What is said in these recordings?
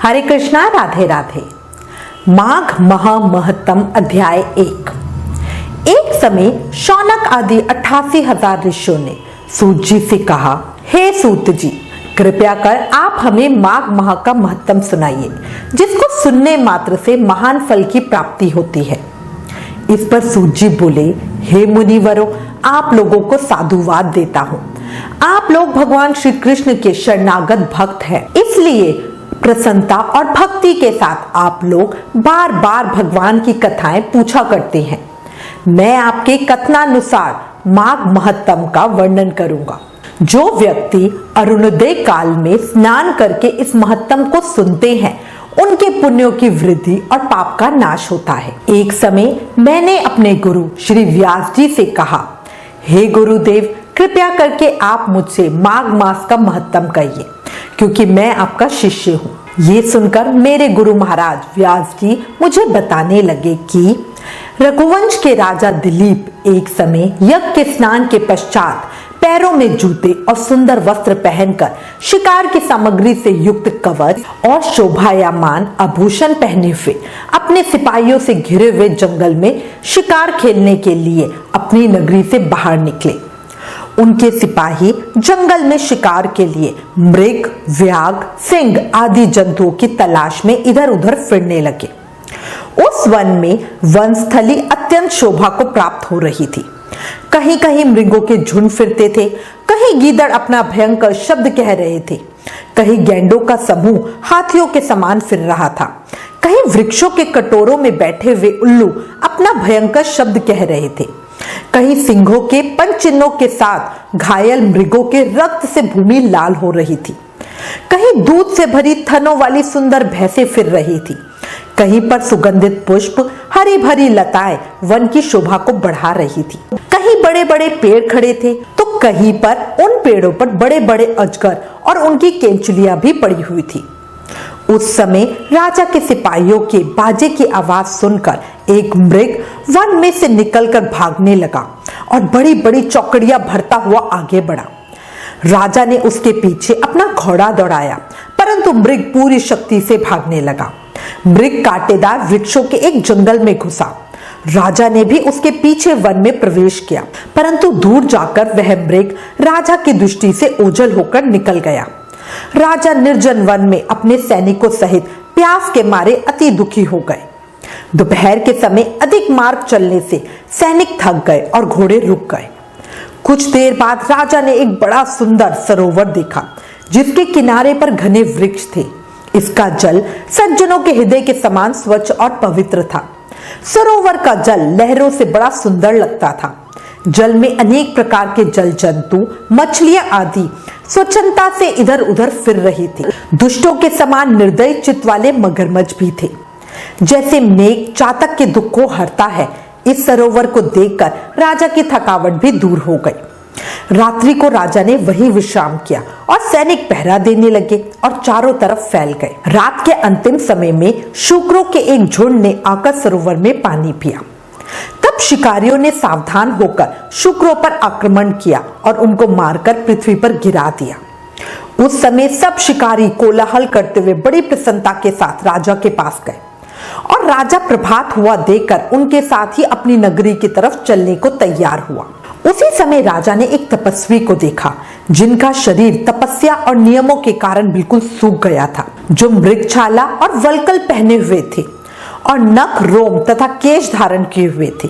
हरे कृष्णा, राधे राधे। माघ महा महत्तम अध्याय 1। समय शौनक आदि 88,000 ऋषियों ने सूत जी से कहा, हे सूत जी, कृपया कर आप हमें माघ माह का महत्तम सुनाइए, जिसको सुनने मात्र से महान फल की प्राप्ति होती है। इस पर सूत जी बोले, हे मुनिवरों, आप लोगों को साधुवाद देता हूँ। आप लोग भगवान श्री कृष्ण के शरणागत भक्त हैं, इसलिए प्रसन्नता और भक्ति के साथ आप लोग बार बार भगवान की कथाएं पूछा करते हैं। मैं आपके कथनानुसार माघ महत्तम का वर्णन करूंगा। जो व्यक्ति अरुणोदय काल में स्नान करके इस महत्तम को सुनते हैं, उनके पुण्यों की वृद्धि और पाप का नाश होता है। एक समय मैंने अपने गुरु श्री व्यास जी से कहा, हे गुरुदेव, कृपया करके आप मुझसे माघ मास का महत्तम कहिए, क्योंकि मैं आपका शिष्य हूँ। ये सुनकर मेरे गुरु महाराज व्यास जी मुझे बताने लगे कि रघुवंश के राजा दिलीप एक समय यज्ञ के स्नान के पश्चात पैरों में जूते और सुंदर वस्त्र पहनकर शिकार की सामग्री से युक्त कवच और शोभायमान आभूषण पहने हुए अपने सिपाहियों से घिरे हुए जंगल में शिकार खेलने के लिए अपनी नगरी से बाहर निकले। उनके सिपाही जंगल में शिकार के लिए मृग, व्याघ, सिंह आदि जंतुओं की तलाश में इधर उधर फिरने लगे। उस वन में वनस्थली अत्यंत शोभा को प्राप्त हो रही थी। कहीं कहीं मृगों के झुंड फिरते थे, कहीं गीदड़ अपना भयंकर शब्द कह रहे थे, कहीं गैंडों का समूह हाथियों के समान फिर रहा था, कहीं वृक्षों के कटोरों में बैठे हुए उल्लू अपना भयंकर शब्द कह रहे थे, कहीं सिंहों के पंचिन्हों के साथ घायल मृगों के रक्त से भूमि लाल हो रही थी, कहीं दूध से भरी थनों वाली सुंदर भैंसें फिर रही थी, कहीं पर सुगंधित पुष्प, हरी भरी लताएं वन की शोभा को बढ़ा रही थी। कहीं बड़े बड़े पेड़ खड़े थे, तो कहीं पर उन पेड़ों पर बड़े बड़े अजगर और उनकी केंचुलियां भी पड़ी हुई थी। उस समय राजा के सिपाहियों के बाजे की आवाज सुनकर एक मृग वन में से निकलकर भागने लगा और बड़ी बड़ी चौकड़ियां भरता हुआ आगे बढ़ा। राजा ने उसके पीछे अपना घोड़ा दौड़ाया, परंतु मृग पूरी शक्ति से भागने लगा। मृग कांटेदार वृक्षों के एक जंगल में घुसा। राजा ने भी उसके पीछे वन में प्रवेश किया, परंतु दूर जाकर वह मृग राजा की दृष्टि से ओझल होकर निकल गया। राजा निर्जन वन में अपने सैनिकों सहित प्यास के मारे अति दुखी हो गए। दोपहर के समय अधिक मार्ग चलने से सैनिक थक गए और घोड़े रुक गए। कुछ देर बाद राजा ने एक बड़ा सुंदर सरोवर देखा, जिसके किनारे पर घने वृक्ष थे। इसका जल सज्जनों के हृदय के समान स्वच्छ और पवित्र था। सरोवर का जल लहरों से बड़ा सुंदर लगता था। जल में अनेक प्रकार के जल जंतु, मछलियां आदि स्वच्छंदता से इधर उधर फिर रही थी। दुष्टों के समान निर्दयी चित्त वाले मगरमच्छ भी थे। जैसे मेघ चातक के दुख को हरता है, इस सरोवर को देखकर राजा की थकावट भी दूर हो गई। रात्रि को राजा ने वहीं विश्राम किया और सैनिक पहरा देने लगे और चारों तरफ फैल गए। रात के अंतिम समय में शुक्रों के एक झुंड ने आकर सरोवर में पानी पिया। तब शिकारियों ने सावधान होकर शुक्रों पर आक्रमण किया और उनको मारकर पृथ्वी पर गिरा दिया। उस समय सब शिकारी कोलाहल करते हुए बड़ी प्रसन्नता के साथ राजा के पास गए और राजा प्रभात हुआ देखकर उनके साथ ही अपनी नगरी की तरफ चलने को तैयार हुआ। उसी समय राजा ने एक तपस्वी को देखा, जिनका शरीर तपस्या और नियमों के कारण बिल्कुल सूख गया था, जो मृगछाला और वल्कल पहने हुए थे और नख, रोम तथा केश धारण किए हुए थे।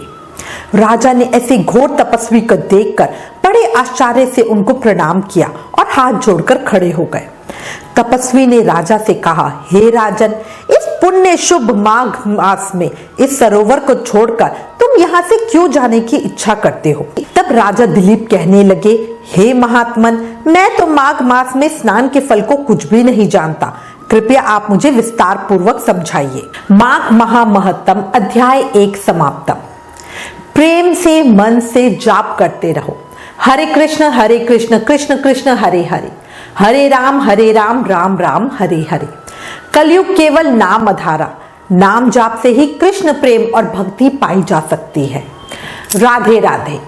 राजा ने ऐसे घोर तपस्वी को देखकर बड़े आश्चर्य से उनको प्रणाम किया और हाथ जोड़कर खड़े हो गए। तपस्वी ने राजा से कहा, हे राजन, इस पुण्य शुभ माघ मास में इस सरोवर को छोड़कर तुम यहाँ से क्यों जाने की इच्छा करते हो? तब राजा दिलीप कहने लगे, हे महात्मन, मैं तो माघ मास में स्नान के फल को कुछ भी नहीं जानता। कृपया आप मुझे विस्तार पूर्वक समझाइए। माघ महा महत्तम अध्याय 1 समाप्तम। प्रेम से मन से जाप करते रहो। हरे कृष्ण कृष्ण कृष्ण हरे हरे, हरे राम राम राम हरे हरे। कलयुग केवल नाम आधारा, नाम जाप से ही कृष्ण प्रेम और भक्ति पाई जा सकती है। राधे राधे।